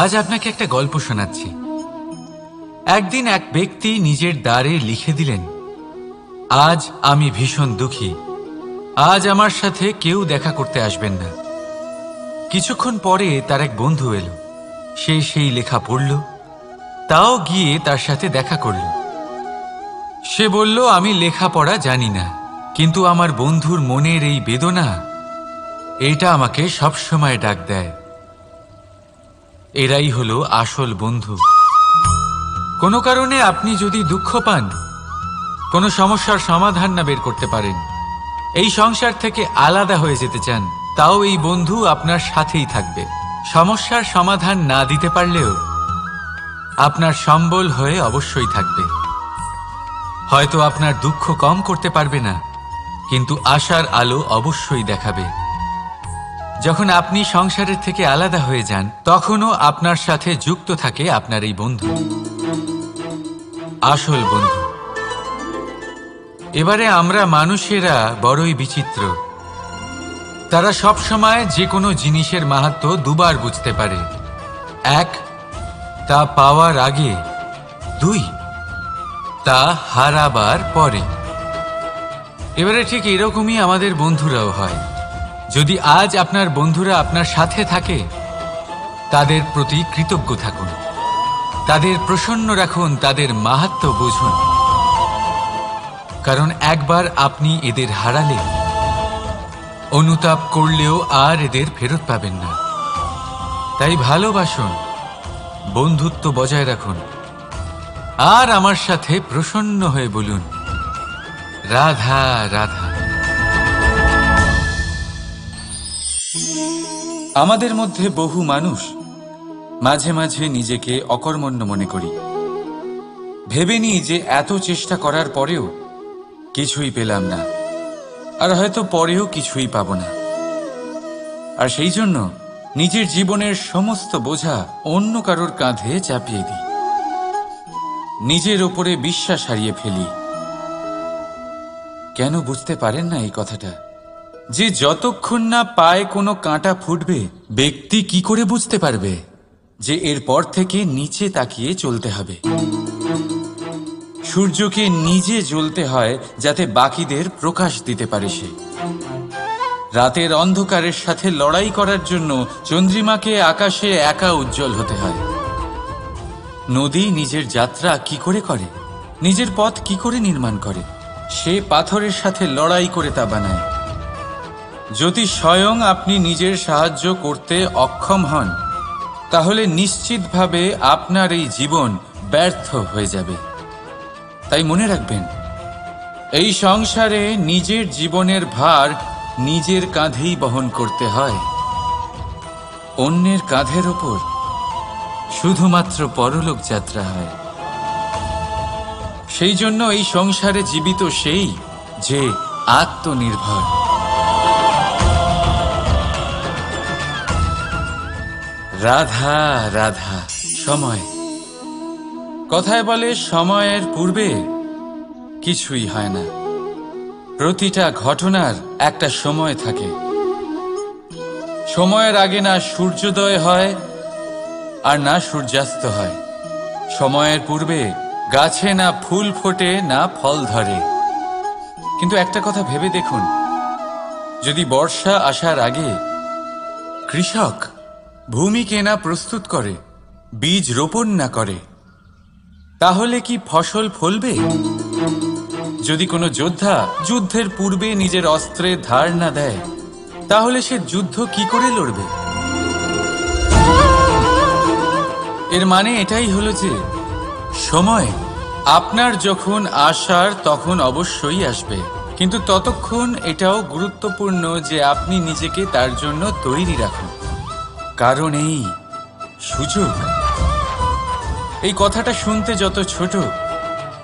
আজ আপনাকে একটা গল্প শোনাচ্ছি। একদিন এক ব্যক্তি নিজের দ্বারে লিখে দিলেন, আজ আমি ভীষণ দুঃখী, আজ আমার সাথে কেউ দেখা করতে আসবেন না। কিছুক্ষণ পরে তার এক বন্ধু এলো, সে সেই লেখা পড়ল, তাও গিয়ে তার সাথে দেখা করল। সে বলল, আমি লেখাপড়া জানি না, কিন্তু আমার বন্ধুর মনের এই বেদনা, এটা আমাকে সবসময় ডাক দেয়। এরাই হলো আসল বন্ধু। কোনো কারণে আপনি যদি দুঃখ পান, কোনো সমস্যার সমাধান না বের করতে পারেন, এই সংসার থেকে আলাদা হয়ে যেতে চান, তাও এই বন্ধু আপনার সাথেই থাকবে। সমস্যার সমাধান না দিতে পারলেও আপনার সম্বল হয়ে অবশ্যই থাকবে। হয়তো আপনার দুঃখ কম করতে পারবে না, কিন্তু আশার আলো অবশ্যই দেখাবে। যখন আপনি সংসারের থেকে আলাদা হয়ে যান, তখনও আপনার সাথে যুক্ত থাকে আপনার এই বন্ধু, আসল বন্ধু। এবারে আমরা মানুষেরা বড়ই বিচিত্র। তারা সব সময় যে কোনো জিনিসের মাহাত্ম্য দুবার বুঝতে পারে। এক, তা পাওয়ার আগে। দুই, তা হারাবার পরে। এবারে ঠিক এরকমই আমাদের বন্ধুরাও হয়। যদি আজ আপনার বন্ধুরা আপনার সাথে থাকে, তাদের প্রতি কৃতজ্ঞ থাকুন, তাদের প্রসন্ন রাখুন, তাদের মাহাত্ম্য বুঝুন। কারণ একবার আপনি এদের হারালে অনুতাপ করলেও আর এদের ফেরত পাবেন না। তাই ভালোবাসুন, বন্ধুত্ব বজায় রাখুন, আর আমার সাথে প্রসন্ন হয়ে বলুন, রাধা রাধা। আমাদের মধ্যে বহু মানুষ মাঝে মাঝে নিজেকে অকর্মণ্য মনে করি, ভেবে নিই যে এত চেষ্টা করার পরেও কিছুই পেলাম না, আর হয়তো পরেও কিছুই পাব না। আর সেই জন্য নিজের জীবনের সমস্ত বোঝা অন্য কারোর কাঁধে চাপিয়ে দিই, নিজের ওপরে বিশ্বাস হারিয়ে ফেলি। কেন বুঝতে পারেন না এই কথাটা? যে যতক্ষণ না পায়ে কোনো কাঁটা ফুটবে, ব্যক্তি কি করে বুঝতে পারবে যে এরপর থেকে নিচে তাকিয়ে চলতে হবে? সূর্যকে নিজে জ্বলতে হয় যাতে বাকিদের প্রকাশ দিতে পারে সে। রাতের অন্ধকারের সাথে লড়াই করার জন্য চন্দ্রিমাকে আকাশে একা উজ্জ্বল হতে হয়। নদী নিজের যাত্রা কি করে করে, নিজের পথ কি করে নির্মাণ করে? সে পাথরের সাথে লড়াই করে তা বানায়। যদি স্বয়ং আপনি নিজের সাহায্য করতে অক্ষম হন, তাহলে নিশ্চিতভাবে আপনার এই জীবন ব্যর্থ হয়ে যাবে। তাই মনে রাখবেন, এই সংসারে নিজের জীবনের ভার নিজের কাঁধেই বহন করতে হয়। অন্যের কাঁধের ওপর শুধুমাত্র পরলোক যাত্রা হয়। সেই জন্য এই সংসারে জীবিত সেই যে আত্মনির্ভর। রাধা রাধা। সময়, কথায় বলে সময়ের পূর্বে কিছুই হয় না। প্রতিটা ঘটনার একটা সময় থাকে। সময়ের আগে না সূর্যোদয় হয় আর না সূর্যাস্ত হয়। সময়ের পূর্বে গাছে না ফুল ফোটে না ফল ধরে। কিন্তু একটা কথা ভেবে দেখুন, যদি বর্ষা আসার আগে কৃষক ভূমিকে না প্রস্তুত করে, বীজ রোপণ না করে, তাহলে কি ফসল ফলবে? যদি কোনো যোদ্ধা যুদ্ধের পূর্বে নিজের অস্ত্রের ধার না দেয়, তাহলে সে যুদ্ধ কি করে লড়বে? এর মানে এটাই হলো যে সময় আপনার যখন আসার তখন অবশ্যই আসবে, কিন্তু ততক্ষণ এটাও গুরুত্বপূর্ণ যে আপনি নিজেকে তার জন্য তৈরি রাখুন। কারণ এই সুযোগ, এই কথাটা শুনতে যত ছোট,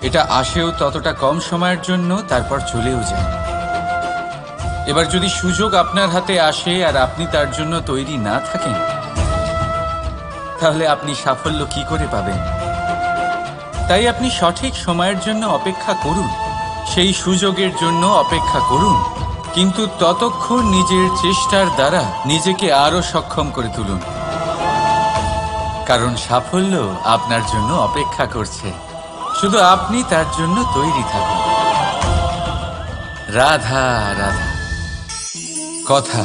এটা আসেও ততটা কম সময়ের জন্য, তারপর চলেও যায়। এবার যদি সুযোগ আপনার হাতে আসে আর আপনি তার জন্য তৈরি না থাকেন, তাহলে আপনি সাফল্য কি করে পাবেন? তাই আপনি সঠিক সময়ের জন্য অপেক্ষা করুন, সেই সুযোগের জন্য অপেক্ষা করুন, কিন্তু ততক্ষণ নিজের চেষ্টার দ্বারা নিজেকে আরো সক্ষম করে তুলুন। কারণ সাফল্য আপনার জন্য অপেক্ষা করছে, শুধু আপনি তার জন্য তৈরি থাকুন। রাধা রাধা। কথা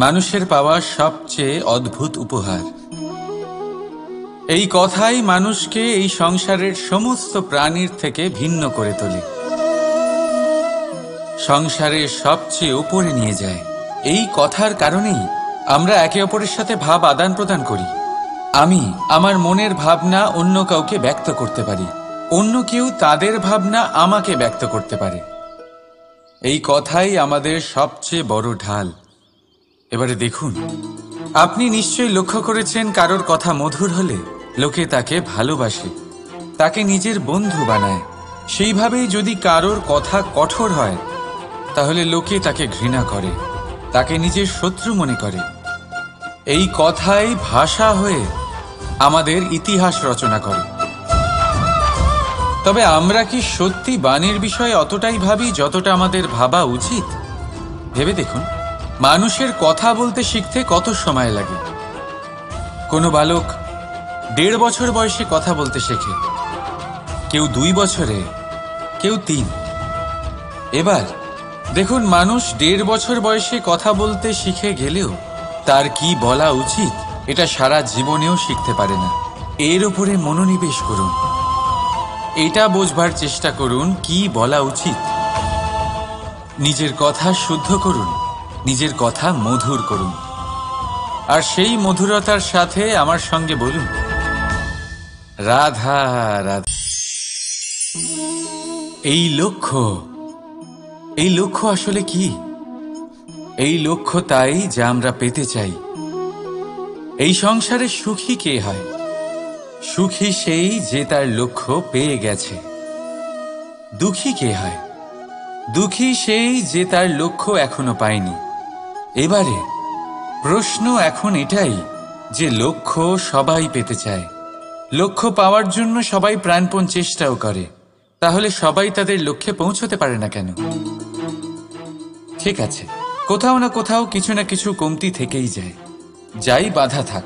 মানুষের পাওয়া সবচেয়ে অদ্ভুত উপহার। এই কথাই মানুষকে এই সংসারের সমস্ত প্রাণীর থেকে ভিন্ন করে তোলে, সংসারের সবচেয়ে উপরে নিয়ে যায়। এই কথার কারণেই আমরা একে অপরের সাথে ভাব আদান প্রদান করি। আমি আমার মনের ভাবনা অন্য কাউকে ব্যক্ত করতে পারি, অন্য কেউ তাদের ভাবনা আমাকে ব্যক্ত করতে পারে। এই কথাই আমাদের সবচেয়ে বড় ঢাল। এবারে দেখুন, আপনি নিশ্চয়ই লক্ষ্য করেছেন কারোর কথা মধুর হলে লোকে তাকে ভালোবাসে, তাকে নিজের বন্ধু বানায়। সেইভাবেই যদি কারোর কথা কঠোর হয় তাহলে লোকে তাকে ঘৃণা করে, তাকে নিজের শত্রু মনে করে। এই কথাই ভাষা হয়ে আমাদের ইতিহাস রচনা করে। তবে আমরা কি সত্যি বাণীর বিষয়ে অতটাই ভাবি যতটা আমাদের ভাবা উচিত? ভেবে দেখুন, মানুষের কথা বলতে শিখতে কত সময় লাগে। কোনো বালক 1.5 বছর বয়সে কথা বলতে শেখে, কেউ 2 বছরে, কেউ 3। এবার দেখুন, মানুষ 1.5 বছর বয়সে কথা বলতে শিখে গেলেও তার কি বলা উচিত এটা সারা জীবনেও শিখতে পারে না। এর উপরে মনোনিবেশ করুন, এটা বোঝবার চেষ্টা করুন কি বলা উচিত। নিজের কথা শুদ্ধ করুন, নিজের কথা মধুর করুন, আর সেই মধুরতার সাথে আমার সঙ্গে বলুন, রাধা রাধা। এই লক্ষ্য আসলে কি? এই লক্ষ্য তাই যা আমরা পেতে চাই। এই সংসারে সুখী কে হয়? সুখী সেই যে তার লক্ষ্য পেয়ে গেছে। দুঃখী কে হয়? দুঃখী সেই যে তার লক্ষ্য এখনো পায়নি। এবারে প্রশ্ন এখন এটাই যে লক্ষ্য সবাই পেতে চায়, লক্ষ্য পাওয়ার জন্য সবাই প্রাণপণ চেষ্টাও করে, তাহলে সবাই তাদের লক্ষ্যে পৌঁছতে পারে না কেন? ঠিক আছে, কোথাও না কোথাও কিছু না কিছু কমতি থেকেই যায়। যাই বাধা থাক,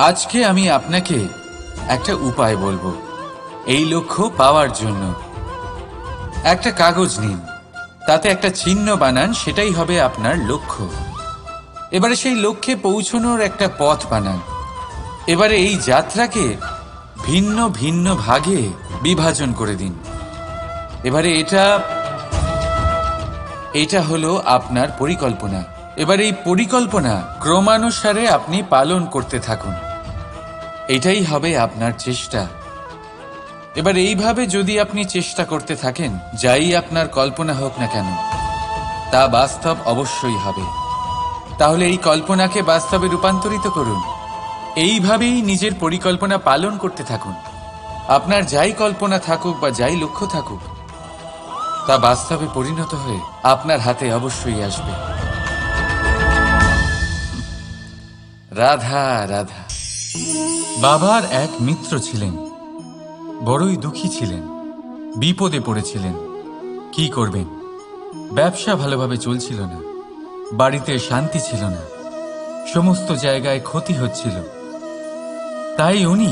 আজকে আমি আপনাকে একটা উপায় বলবো এই লক্ষ্য পাওয়ার জন্য। একটা কাগজ নিন, তাতে একটা চিহ্ন বানান, সেটাই হবে আপনার লক্ষ্য। এবারে সেই লক্ষ্যে পৌঁছানোর একটা পথ বানান। এবারে এই যাত্রাকে ভিন্ন ভিন্ন ভাগে বিভাজন করে দিন। এবারে এটা হলো আপনার পরিকল্পনা। এবার এই পরিকল্পনা ক্রমানুসারে আপনি পালন করতে থাকুন, এটাই হবে আপনার চেষ্টা। এবার এইভাবে যদি আপনি চেষ্টা করতে থাকেন, যাই আপনার কল্পনা হোক না কেন তা বাস্তব অবশ্যই হবে। তাহলে এই কল্পনাকে বাস্তবে রূপান্তরিত করুন। এইভাবেই নিজের পরিকল্পনা পালন করতে থাকুন। আপনার যাই কল্পনা থাকুক বা যাই লক্ষ্য থাকুক, তা বাস্তবে পরিণত হয়ে আপনার হাতে অবশ্যই আসবে। রাধা রাধা। বাবার এক মিত্র ছিলেন, বড়ই দুঃখী ছিলেন, বিপদে পড়েছিলেন। কি করবেন? ব্যবসা ভালোভাবে চলছিল না, বাড়িতে শান্তি ছিল না, সমস্ত জায়গায় ক্ষতি হচ্ছিল। তাই উনি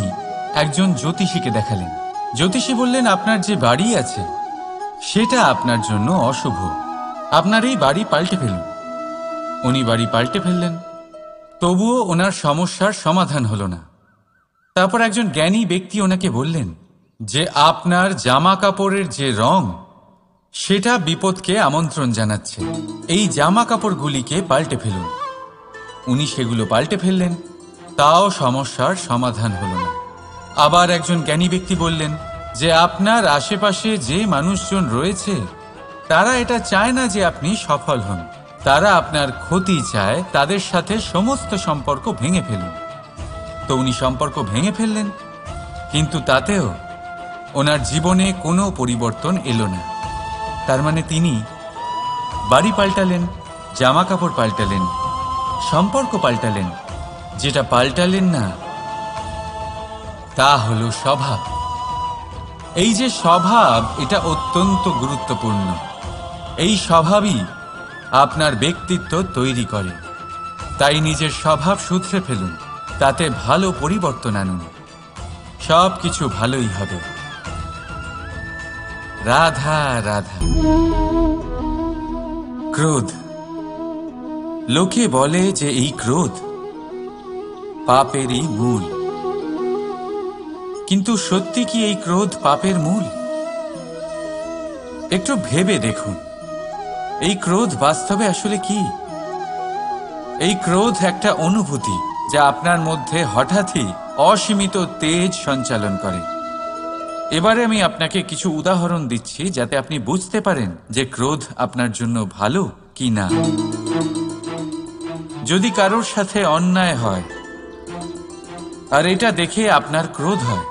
একজন জ্যোতিষীকে দেখালেন। জ্যোতিষী বললেন, আপনার যে বাড়ি আছে সেটা আপনার জন্য অশুভ, আপনার এই বাড়ি পাল্টে ফেলুন। উনি বাড়ি পাল্টে ফেললেন, তবুও ওনার সমস্যার সমাধান হলো না। তারপর একজন জ্ঞানী ব্যক্তি ওনাকে বললেন যে আপনার জামা কাপড়ের যে রং সেটা বিপদকে আমন্ত্রণ জানাচ্ছে, এই জামা কাপড়গুলিকে পাল্টে ফেলুন। উনি সেগুলো পাল্টে ফেললেন, তাও সমস্যার সমাধান হলো না। আবার একজন জ্ঞানী ব্যক্তি বললেন যে আপনার আশেপাশে যে মানুষজন রয়েছে তারা এটা চায় না যে আপনি সফল হন, তারা আপনার ক্ষতি চায়, তাদের সাথে সমস্ত সম্পর্ক ভেঙে ফেলুন। তো উনি সম্পর্ক ভেঙে ফেললেন, কিন্তু তাতেও ওনার জীবনে কোনো পরিবর্তন এলো না। তার মানে তিনি বাড়ি পাল্টালেন, জামা কাপড় পাল্টালেন, সম্পর্ক পাল্টালেন, যেটা পাল্টালেন না তা হলো স্বভাব। এই যে স্বভাব, এটা অত্যন্ত গুরুত্বপূর্ণ। এই স্বভাবই আপনার ব্যক্তিত্ব তৈরি করে। তাই নিজের স্বভাব শুধরে ফেলুন, তাতে ভালো পরিবর্তন আনুন, সব কিছু ভালোই হবে। রাধা রাধা। ক্রোধ। লোকে বলে যে এই ক্রোধ পাপেরই মূল, কিন্তু সত্যি কি এই ক্রোধ পাপের মূল? একটু ভেবে দেখুন, এই ক্রোধ বাস্তবে আসলে কি? এই ক্রোধ একটা অনুভূতি যা আপনার মধ্যে হঠাৎই অসীমিত তেজ সঞ্চালন করে। এবারে আমি আপনাকে কিছু উদাহরণ দিচ্ছি যাতে আপনি বুঝতে পারেন যে ক্রোধ আপনার জন্য ভালো কি না। যদি কারোর সাথে অন্যায় হয় আর এটা দেখে আপনার ক্রোধ হয়,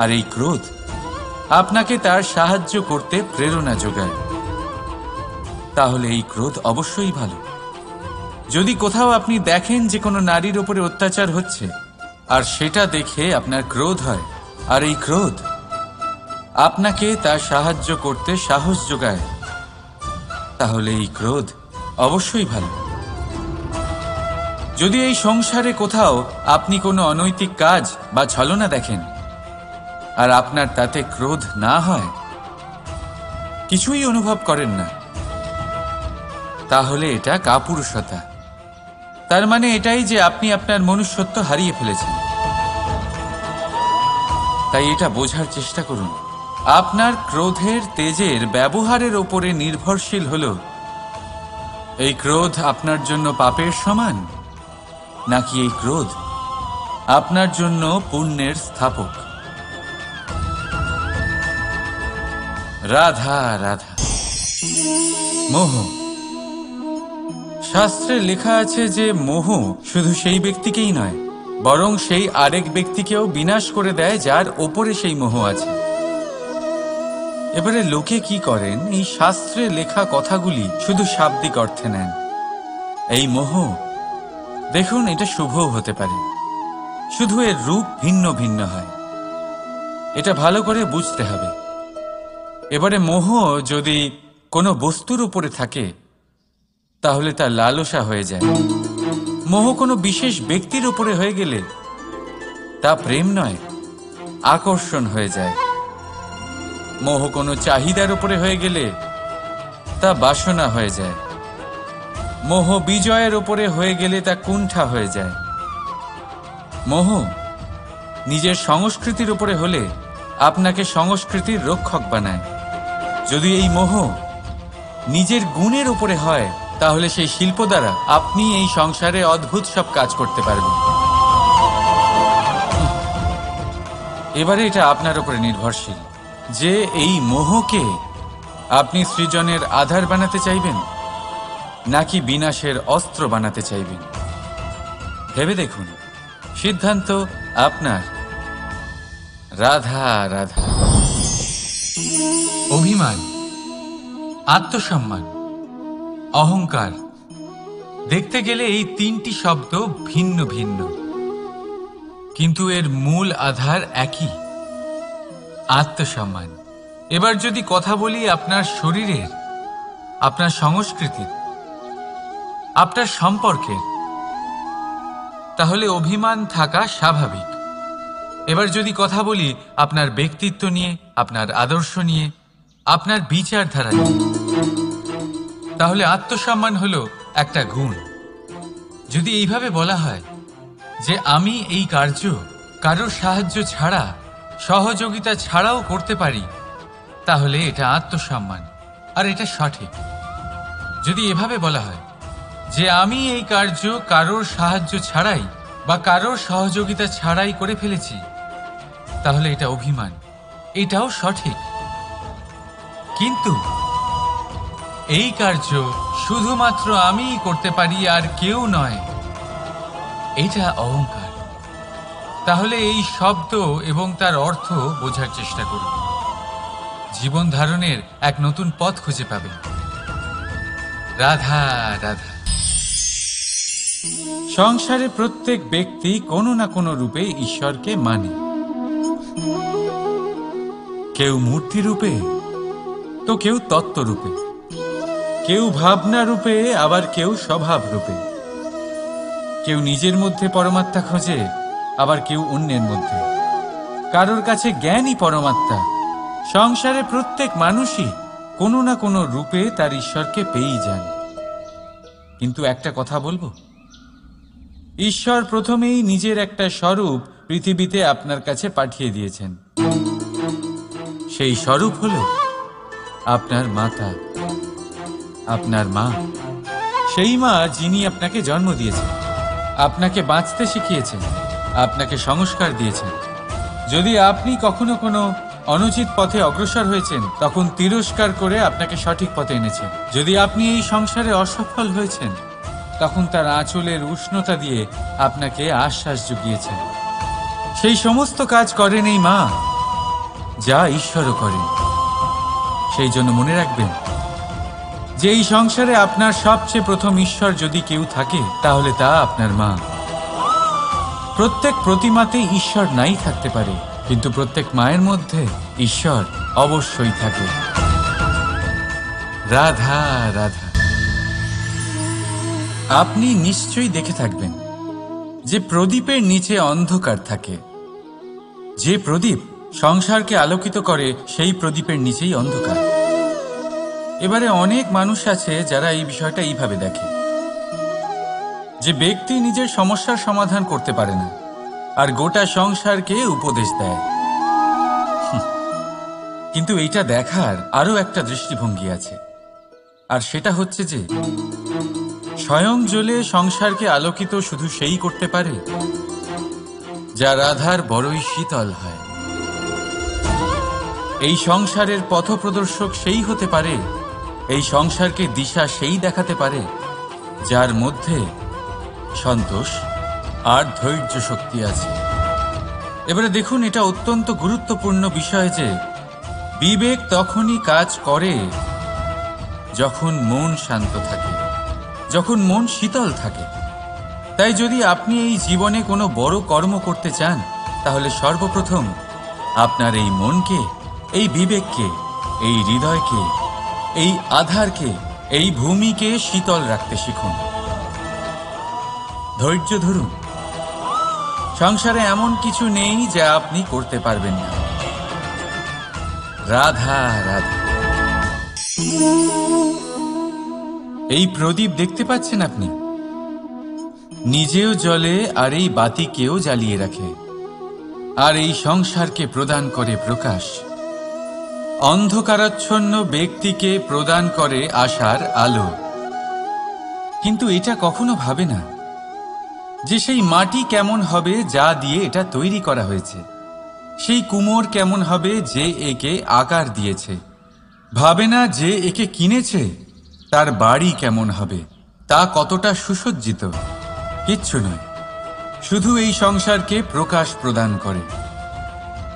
আর এই ক্রোধ আপনাকে তার সাহায্য করতে প্রেরণা যোগায়, তাহলে এই ক্রোধ অবশ্যই ভালো। যদি কোথাও আপনি দেখেন যে কোনো নারীর উপরে অত্যাচার হচ্ছে আর সেটা দেখে আপনার ক্রোধ হয়, আর এই ক্রোধ আপনাকে তার সাহায্য করতে সাহস যোগায়, তাহলে এই ক্রোধ অবশ্যই ভালো। যদি এই সংসারে কোথাও আপনি কোনো অনৈতিক কাজ বা ছলনা দেখেন আর আপনার তাতে ক্রোধ না হয়, কিছুই অনুভব করেন না, তাহলে এটা কাপুরুষতা। তার মানে এটাই যে আপনি আপনার মনুষ্যত্ব হারিয়ে ফেলেছেন। তাই এটা বোঝার চেষ্টা করুন, আপনার ক্রোধের তেজের ব্যবহারের ওপরে নির্ভরশীল হলো এই ক্রোধ আপনার জন্য পাপের সমান, নাকি এই ক্রোধ আপনার জন্য পুণ্যের স্থাপক। রাধা রাধা। মোহ। শাস্ত্রে লেখা আছে যে মোহ শুধু সেই ব্যক্তিকেই নয়, বরং সেই আরেক ব্যক্তিকেও বিনাশ করে দেয় যার ওপরে সেই মোহ আছে। এবারে লোকে কি করেন, এই শাস্ত্রে লেখা কথাগুলি শুধু শাব্দিক অর্থে নেন। এই মোহ, দেখুন, এটা শুভও হতে পারে, শুধু এর রূপ ভিন্ন ভিন্ন হয়। এটা ভালো করে বুঝতে হবে। এবারে মোহ যদি কোনো বস্তুর উপরে থাকে তাহলে তা লালসা হয়ে যায়। মোহ কোনো বিশেষ ব্যক্তির উপরে হয়ে গেলে তা প্রেম নয়, আকর্ষণ হয়ে যায়। মোহ কোনো চাহিদার উপরে হয়ে গেলে তা বাসনা হয়ে যায়। মোহ বিজয়ের উপরে হয়ে গেলে তা কুণ্ঠা হয়ে যায়। মোহ নিজের সংস্কৃতির উপরে হলে আপনাকে সংস্কৃতির রক্ষক বানায়। যদি এই মোহ নিজের গুণের উপরে হয় তাহলে সেই শিল্প দ্বারা আপনি এই সংসারে অদ্ভুত সব কাজ করতে পারবেন। এবারে এটা আপনার উপরে নির্ভরশীল যে এই মোহকে আপনি সৃজনের আধার বানাতে চাইবেন নাকি বিনাশের অস্ত্র বানাতে চাইবেন। ভেবে দেখুন, সিদ্ধান্ত আপনার। রাধা রাধা। অভিমান, আত্মসম্মান, অহংকার, দেখতে গেলে এই তিনটি শব্দ ভিন্ন ভিন্ন, কিন্তু এর মূল আধার একই, আত্মসম্মান। এবার যদি কথা বলি আপনার শরীরের, আপনার সংস্কৃতির, আপনার সম্পর্কের, তাহলে অভিমান থাকা স্বাভাবিক। এবার যদি কথা বলি আপনার ব্যক্তিত্ব নিয়ে, আপনার আদর্শ নিয়ে, আপনার বিচারধারা নিয়ে, তাহলে আত্মসম্মান হলো একটা গুণ। যদি এইভাবে বলা হয় যে আমি এই কার্য কারোর সাহায্য ছাড়া, সহযোগিতা ছাড়াও করতে পারি, তাহলে এটা আত্মসম্মান, আর এটা সঠিক। যদি এভাবে বলা হয় যে আমি এই কার্য কারোর সাহায্য ছাড়াই বা কারোর সহযোগিতা ছাড়াই করে ফেলেছি, তাহলে এটা অভিমান, এটাও সঠিক। কিন্তু এই কার্য শুধুমাত্র আমিই করতে পারি আর কেউ নয়, এটা অহংকার। তাহলে এই শব্দ এবং তার অর্থ বোঝার চেষ্টা করুন। জীবন ধারণের এক নতুন পথ খুঁজে পাবেন। রাধা রাধা। সংসারে প্রত্যেক ব্যক্তি কোনো না কোনো রূপে ঈশ্বরকে মানে। কেউ মূর্তি রূপে, তো কেউ তত্ত্ব রূপে, কেউ ভাবনা রূপে, আবার কেউ স্বভাব রূপে। কেউ নিজের মধ্যে পরমাত্মা খোঁজে, আবার কেউ অন্যের মধ্যে। কারোর কাছে জ্ঞানই পরমাত্মা। সংসারে প্রত্যেক মানুষই কোনো না কোনো রূপে তার ঈশ্বরকে পেয়েই যান। কিন্তু একটা কথা বলবো, ঈশ্বর প্রথমেই নিজের একটা স্বরূপ পৃথিবীতে আপনার কাছে পাঠিয়ে দিয়েছেন। সেই স্বরূপ হলো আপনার মাতা, আপনার মা। সেই মা যিনি আপনাকে জন্ম দিয়েছেন, আপনাকে বাঁচতে শিখিয়েছেন, আপনাকে সংস্কার দিয়েছেন। যদি আপনি কখনো কোনো অনুচিত পথে অগ্রসর হয়েছেন, তখন তিরস্কার করে আপনাকে সঠিক পথে এনেছেন। যদি আপনি এই সংসারে অসফল হয়েছেন, তখন তার আঁচলের উষ্ণতা দিয়ে আপনাকে আশ্বাস জুগিয়েছেন। সেই সমস্ত কাজ করেন এই মা, যা ঈশ্বরও করেন। সেই জন্য মনে রাখবেন যে এই সংসারে আপনার সবচেয়ে প্রথম ঈশ্বর যদি কেউ থাকে, তাহলে তা আপনার মা। প্রত্যেক প্রতিমাতে ঈশ্বর নাই থাকতে পারে, কিন্তু প্রত্যেক মায়ের মধ্যে ঈশ্বর অবশ্যই থাকে। রাধা রাধা। আপনি নিশ্চয়ই দেখে থাকবেন যে প্রদীপের নিচে অন্ধকার থাকে। যে প্রদীপ সংসারকে আলোকিত করে, সেই প্রদীপের নিচেই অন্ধকার। এবারে অনেক মানুষ আছে যারা এই বিষয়টা এইভাবে দেখে যে ব্যক্তি নিজের সমস্যার সমাধান করতে পারে না, আর গোটা সংসারকে উপদেশ দেয়। কিন্তু এইটা দেখার আরো একটা দৃষ্টিভঙ্গি আছে, আর সেটা হচ্ছে যে স্বয়ং জ্বলে সংসারকে আলোকিত শুধু সেই করতে পারে যা রাধার বড়ই শীতল হয়। এই সংসারের পথপ্রদর্শক সেই হতে পারে, এই সংসারকে দিশা সেই দেখাতে পারে যার মধ্যে সন্তোষ আর ধৈর্য শক্তি আছে। এবারে দেখুন, এটা অত্যন্ত গুরুত্বপূর্ণ বিষয় যে বিবেক তখনই কাজ করে যখন মন শান্ত থাকে, যখন মন শীতল থাকে। তাই যদি আপনি এই জীবনে কোনো বড় কর্ম করতে চান, তাহলে সর্বপ্রথম আপনার এই মনকে, এই বিবেককে, এই হৃদয়কে, এই আধারকে, এই ভূমিকে শীতল রাখতে শিখুন। ধৈর্য ধরুন। সংসারে এমন কিছু নেই যা আপনি করতে পারবেন না। রাধা রাধা। এই প্রদীপ দেখতে পাচ্ছেন আপনি? নিজেও জ্বলে আর এই বাতিকেও জ্বালিয়ে রাখে, আর এই সংসারকে প্রদান করে প্রকাশ। অন্ধকারাচ্ছন্ন ব্যক্তিকে প্রদান করে আশার আলো। কিন্তু এটা কখনো ভাবে না যে সেই মাটি কেমন হবে যা দিয়ে এটা তৈরি করা হয়েছে, সেই কুমোর কেমন হবে যে একে আকার দিয়েছে। ভাবে না যে একে কিনেছে তার বাড়ি কেমন হবে, তা কতটা সুসজ্জিত। কিচ্ছু নয়, শুধু এই সংসারকে প্রকাশ প্রদান করে।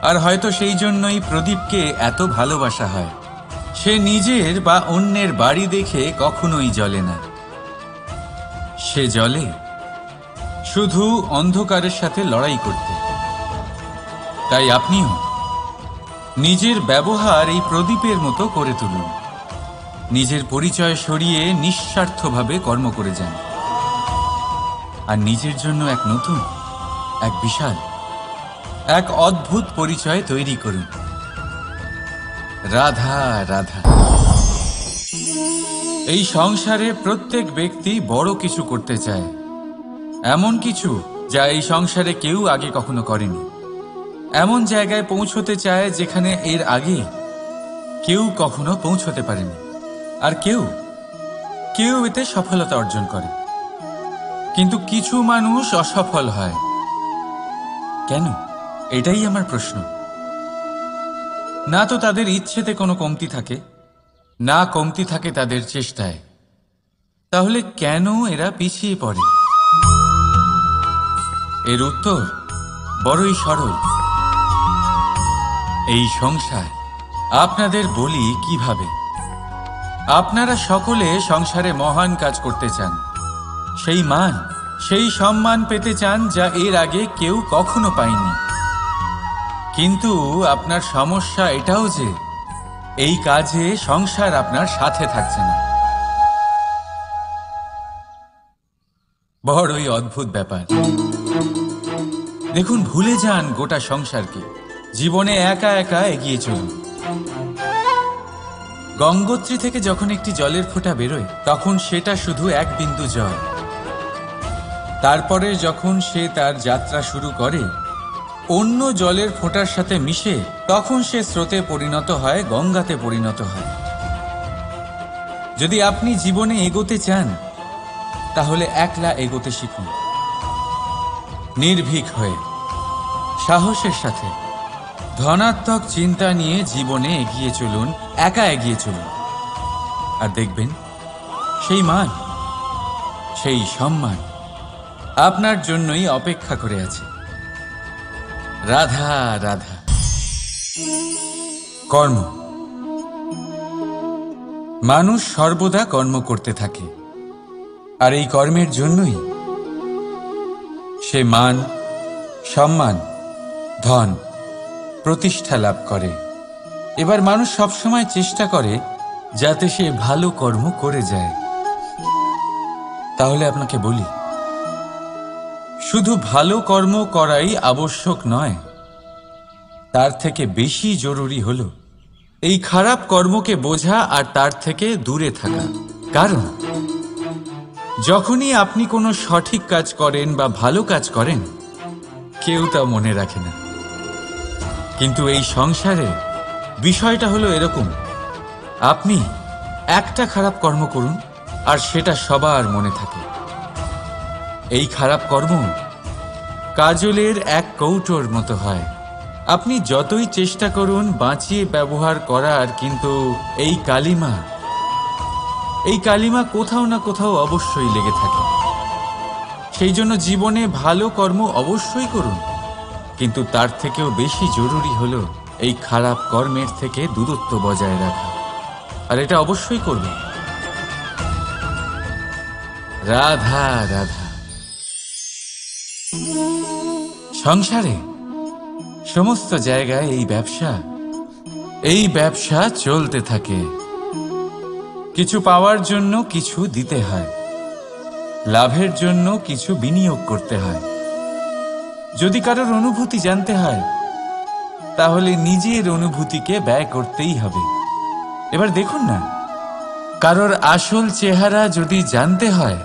আর হয়তো সেই জন্যই প্রদীপকে এত ভালোবাসা হয়। সে নিজের বা অন্যের বাড়ি দেখে কখনোই জ্বলে না। সে জ্বলে শুধু অন্ধকারের সাথে লড়াই করতে। তাই আপনিও নিজের ব্যবহার এই প্রদীপের মতো করে তুলুন। নিজের পরিচয় সরিয়ে নিঃস্বার্থভাবে কর্ম করে যান, আর নিজের জন্য এক নতুন, এক বিশাল, এক অদ্ভুত পরিচয় তৈরি করুন। রাধা রাধা। এই সংসারে প্রত্যেক ব্যক্তি বড় কিছু করতে চায়, এমন কিছু যা এই সংসারে কেউ আগে কখনো করেনি। এমন জায়গায় পৌঁছতে চায় যেখানে এর আগে কেউ কখনো পৌঁছতে পারেনি। আর কেউ এতে সফলতা অর্জন করে। কিন্তু কিছু মানুষ অসফল হয় কেন? এটাই আমার প্রশ্ন। না তো তাদের ইচ্ছেতে কোনো কমতি থাকে, না কমতি থাকে তাদের চেষ্টায়। তাহলে কেন এরা পিছিয়ে পড়ে? এর উত্তর বড়ই সরল। এই সংসার। আপনাদের বলি কিভাবে। আপনারা সকলে সংসারে মহান কাজ করতে চান, সেই মান, সেই সম্মান পেতে চান যা এর আগে কেউ কখনো পায়নি। কিন্তু আপনার সমস্যা এটাও যে এই কাজে সংসার আপনার সাথে থাকছে না। বড়ই অদ্ভুত ব্যাপার। দেখুন, ভুলে যান গোটা সংসারকে, জীবনে একা একা এগিয়ে চলুন। গঙ্গোত্রী থেকে যখন একটি জলের ফোঁটা বেরোয়, তখন সেটা শুধু এক বিন্দু জল। তারপরে যখন সে তার যাত্রা শুরু করে অন্য জলের ফোঁটার সাথে মিশে, তখন সে স্রোতে পরিণত হয়, গঙ্গাতে পরিণত হয়। যদি আপনি জীবনে এগোতে চান, তাহলে একলা এগোতে শিখুন, নির্ভীক হয়ে, সাহসের সাথে, ধনাত্মক চিন্তা নিয়ে জীবনে এগিয়ে চলুন, একা এগিয়ে চলুন। আর দেখবেন সেই মান, সেই সম্মান আপনার জন্যই অপেক্ষা করে আছে। রাধা রাধা। কর্ম। মানুষ সর্বদা কর্ম করতে থাকে, আর এই কর্মের জন্যই সে মান, সম্মান, ধন, প্রতিষ্ঠা লাভ করে। এবার মানুষ সবসময় চেষ্টা করে যাতে সে ভালো কর্ম করে যায়। তাহলে আপনাকে বলি, শুধু ভালো কর্ম করাই আবশ্যক নয়, তার থেকে বেশি জরুরি হলো এই খারাপ কর্মকে বোঝা আর তার থেকে দূরে থাকা। কারণ যখনই আপনি কোনো সঠিক কাজ করেন বা ভালো কাজ করেন, কেউ তা মনে রাখে না। কিন্তু এই সংসারে বিষয়টা হলো এরকম, আপনি একটা খারাপ কর্ম করুন আর সেটা সবার মনে থাকে। এই খারাপ কর্ম কাজলের এক কৌটোর মতো হয়। আপনি যতই চেষ্টা করুন বাঁচিয়ে ব্যবহার করার, কিন্তু এই কালিমা কোথাও না কোথাও অবশ্যই লেগে থাকে। সেই জন্য জীবনে ভালো কর্ম অবশ্যই করুন, কিন্তু তার থেকেও বেশি জরুরি হলো এই খারাপ কর্মের থেকে দূরত্ব বজায় রাখা। আর এটা অবশ্যই করবেন। রাধা রাধা। সংসারে সমস্ত জায়গায় এই ব্যবসা চলতে থাকে। কিছু পাওয়ার জন্য কিছু দিতে হয়, লাভের জন্য কিছু বিনিয়োগ করতে হয়। যদি কারোর অনুভূতি জানতে হয়, তাহলে নিজের অনুভূতিকে ব্যয় করতেই হবে। এবার দেখুন না, কারোর আসল চেহারা যদি জানতে হয়,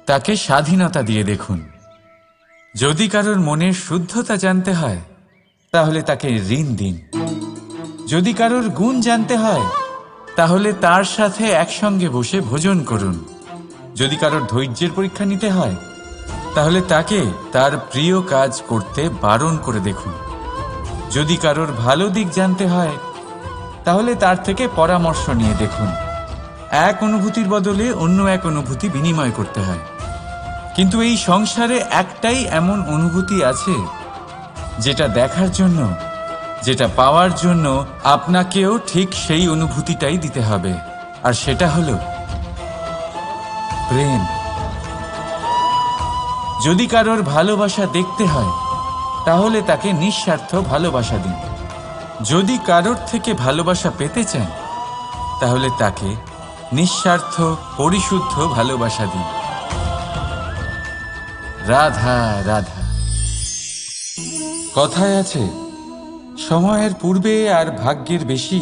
তাকে স্বাধীনতা দিয়ে দেখুন। যদি কারোর মনের শুদ্ধতা জানতে হয়, তাহলে তাকে ঋণ দিন। যদি কারোর গুণ জানতে হয়, তাহলে তার সাথে একসঙ্গে বসে ভোজন করুন। যদি কারোর ধৈর্যের পরীক্ষা নিতে হয়, তাহলে তাকে তার প্রিয় কাজ করতে বারণ করে দেখুন। যদি কারোর ভালো দিক জানতে হয়, তাহলে তার থেকে পরামর্শ নিয়ে দেখুন। এক অনুভূতির বদলে অন্য এক অনুভূতি বিনিময় করতে হয়। কিন্তু এই সংসারে একটাই এমন অনুভূতি আছে, যেটা দেখার জন্য, যেটা পাওয়ার জন্য আপনাকেও ঠিক সেই অনুভূতিটাই দিতে হবে। আর সেটা হলো প্রেম। যদি কারোর ভালোবাসা দেখতে হয়, তাহলে তাকে নিঃস্বার্থ ভালোবাসা দিন। যদি কারোর থেকে ভালোবাসা পেতে চান, তাহলে তাকে নিঃস্বার্থ পরিশুদ্ধ ভালোবাসা দিন। রাধা রাধা। কথায় আছে, সময়ের পূর্বে আর ভাগ্যের বেশি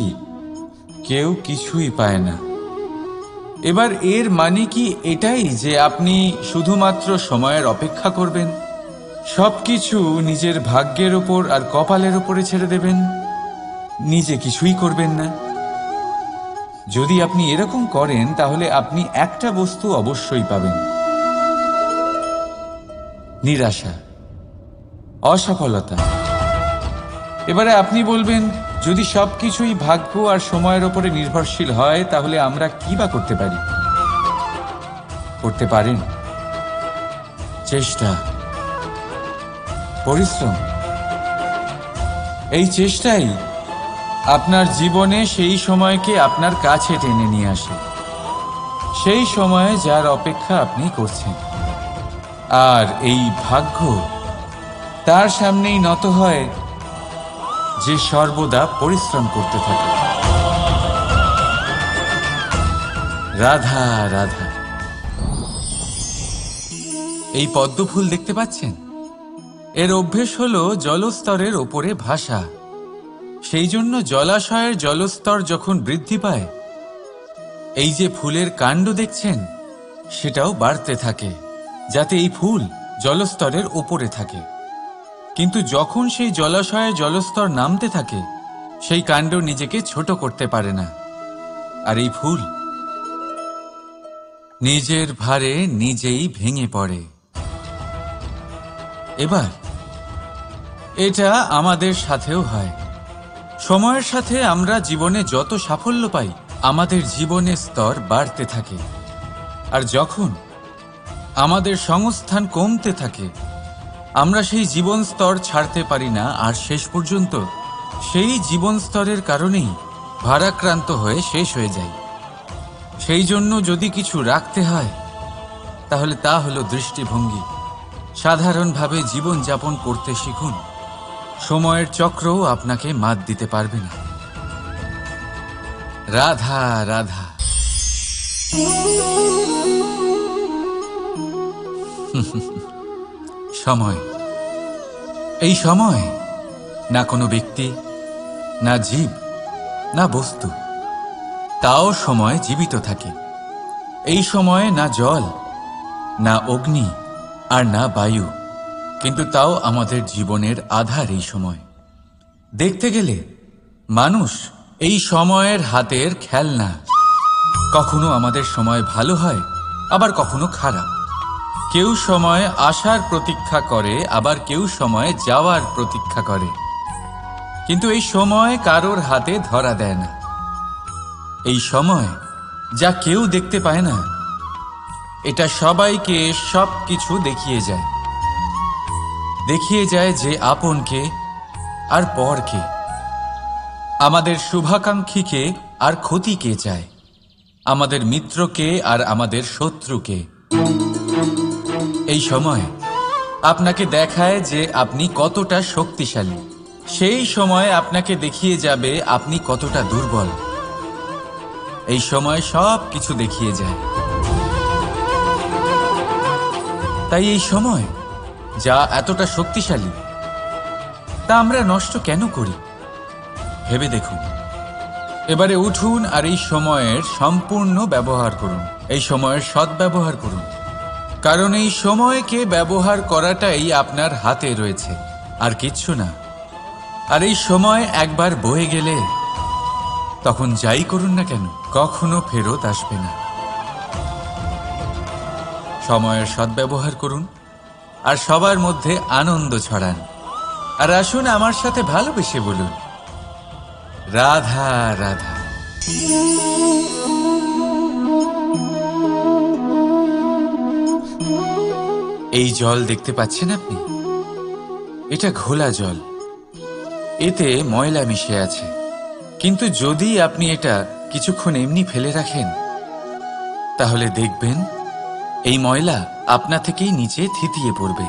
কেউ কিছুই পায় না। এবার এর মানে কি এটাই যে আপনি শুধুমাত্র সময়ের অপেক্ষা করবেন, সবকিছু নিজের ভাগ্যের ওপর আর কপালের ওপরে ছেড়ে দেবেন, নিজে কিছুই করবেন না? যদি আপনি এরকম করেন, তাহলে আপনি একটা বস্তু অবশ্যই পাবেন: নিরাশা, অসফলতা। এবারে আপনি বলবেন, যদি সবকিছুই ভাগ্য আর সময়ের ওপরে নির্ভরশীল হয়, তাহলে আমরা কি বা করতে পারি? করতে পারেন চেষ্টা, পরিশ্রম। এই চেষ্টাই আপনার জীবনে সেই সময়কে আপনার কাছে টেনে নিয়ে আসে, সেই সময়ে যার অপেক্ষা আপনি করছেন। আর এই ভাগ্য তার সামনেই নত হয় যে সর্বদা পরিশ্রম করতে থাকে। রাধা রাধা। এই পদ্ম ফুল দেখতে পাচ্ছেন? এর অভ্যেস হলো জলস্তরের ওপরে ভাসা। সেই জন্য জলাশয়ের জলস্তর যখন বৃদ্ধি পায়, এই যে ফুলের কাণ্ড দেখছেন সেটাও বাড়তে থাকে, যাতে এই ফুল জলস্তরের ওপরে থাকে। কিন্তু যখন সেই জলাশয়ের জলস্তর নামতে থাকে, সেই কাণ্ড নিজেকে ছোট করতে পারে না, আর এই ফুল নিজের ভারে নিজেই ভেঙে পড়ে। এবার এটা আমাদের সাথেও হয়। সময়ের সাথে আমরা জীবনে যত সাফল্য পাই, আমাদের জীবনের স্তর বাড়তে থাকে। আর যখন আমাদের সংস্থান কমতে থাকে, আমরা সেই জীবন স্তর ছাড়তে পারি না, আর শেষ পর্যন্ত সেই জীবন স্তরের কারণেই ভারাক্রান্ত হয়ে শেষ হয়ে যায়। সেই জন্য যদি কিছু রাখতে হয়, তাহলে তা হলো দৃষ্টিভঙ্গি। সাধারণভাবে জীবন যাপন করতে শিখুন। সময়ের চক্রও আপনাকে মাত দিতে পারবে না। রাধা রাধা। সময়, এই সময় না কোনো ব্যক্তি, না জীব, না বস্তু, তাও সময় জীবিত থাকে। এই সময়ে না জল, না অগ্নি, আর না বায়ু, কিন্তু তাও আমাদের জীবনের আধার। এই সময় দেখতে গেলে মানুষ এই সময়ের হাতের খেলনা। কখনো আমাদের সময় ভালো হয়, আবার কখনো খারাপ। কেউ সময় আসার প্রতীক্ষা করে, আবার কেউ সময় যাওয়ার প্রতীক্ষা করে, কিন্তু এই সময় কারোর হাতে ধরা দেয় না। এই সময় যা কেউ দেখতে পায় না, এটা সবাইকে সব কিছু দেখিয়ে যায়। দেখিয়ে যায় যে আপনকে আর পরকে, আমাদের শুভাকাঙ্ক্ষীকে আর ক্ষতিকে চায়, আমাদের মিত্রকে আর আমাদের শত্রুকে। এই সময় আপনাকে দেখায় যে আপনি কতটা শক্তিশালী, সেই সময় আপনাকে দেখিয়ে যাবে আপনি কতটা দুর্বল। এই সময় সব কিছু দেখিয়ে যায়। তাই এই সময় যা এতটা শক্তিশালী, তা আমরা নষ্ট কেন করি? ভেবে দেখুন। এবারে উঠুন আর এই সময়ের সম্পূর্ণ ব্যবহার করুন। এই সময়ের সদ্ব্যবহার করুন, কারণ এই সময়কে ব্যবহার করাটাই আপনার হাতে রয়েছে, আর কিচ্ছু না। আর এই সময় একবার বয়ে গেলে, তখন যাই করুন না কেন, কখনো ফেরত আসবে না। সময়ের সদ্ব্যবহার করুন আর সবার মধ্যে আনন্দ ছড়ান। আর আসুন আমার সাথে ভালোবেসে বলুন, রাধা রাধা। এই জল দেখতে পাচ্ছেন আপনি? এটা ঘোলা জল, এতে ময়লা মিশে আছে। কিন্তু যদি আপনি এটা কিছুক্ষণ এমনি ফেলে রাখেন, তাহলে দেখবেন এই ময়লা আপনা থেকেই নিচে থিতিয়ে পড়বে।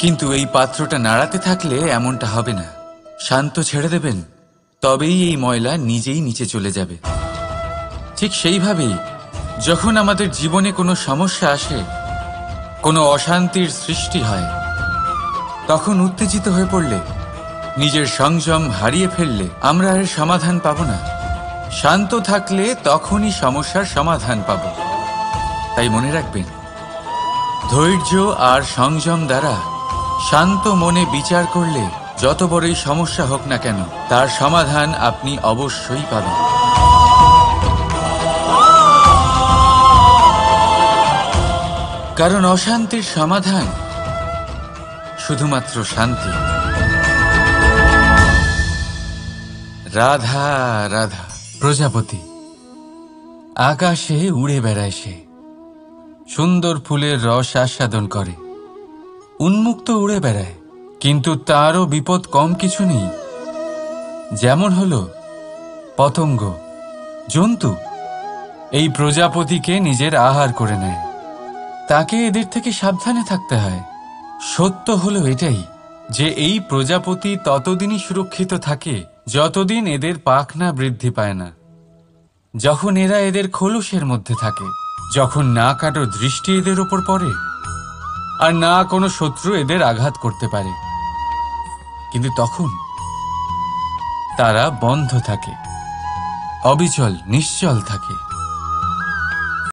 কিন্তু এই পাত্রটা নাড়াতে থাকলে এমনটা হবে না। শান্ত ছেড়ে দেবেন, তবেই এই ময়লা নিজেই নিচে চলে যাবে। ঠিক সেইভাবেই যখন আমাদের জীবনে কোনো সমস্যা আসে, কোনো অশান্তির সৃষ্টি হয়, তখন উত্তেজিত হয়ে পড়লে, নিজের সংযম হারিয়ে ফেললে আমরা এর সমাধান পাব না। শান্ত থাকলে তখনই সমস্যার সমাধান পাব। তাই মনে রাখবেন, ধৈর্য আর সংযম দ্বারা শান্ত মনে বিচার করলে যত বড়ই সমস্যা হোক না কেন, তার সমাধান আপনি অবশ্যই পাবেন। কারণ অশান্তির সমাধান শুধুমাত্র শান্তি। রাধা রাধা। প্রজাপতি আকাশে উড়ে বেড়ায়, সে সুন্দর ফুলের রস আস্বাদন করে, উন্মুক্ত উড়ে বেড়ায়, কিন্তু তারও বিপদ কম কিছু নেই। যেমন হলো পতঙ্গ, জন্তু এই প্রজাপতিকে নিজের আহার করে নেয়। তাকে এদের থেকে সাবধানে থাকতে হয়। সত্য হলো এটাই যে এই প্রজাপতি ততদিনই সুরক্ষিত থাকে যতদিন এদের পাখনা বৃদ্ধি পায় না। যখন এরা এদের খোলসের মধ্যে থাকে, যখন না কারো দৃষ্টি এদের ওপর পড়ে আর না কোনো শত্রু এদের আঘাত করতে পারে, কিন্তু তখন তারা বন্ধ থাকে, অবিচল নিশ্চল থাকে।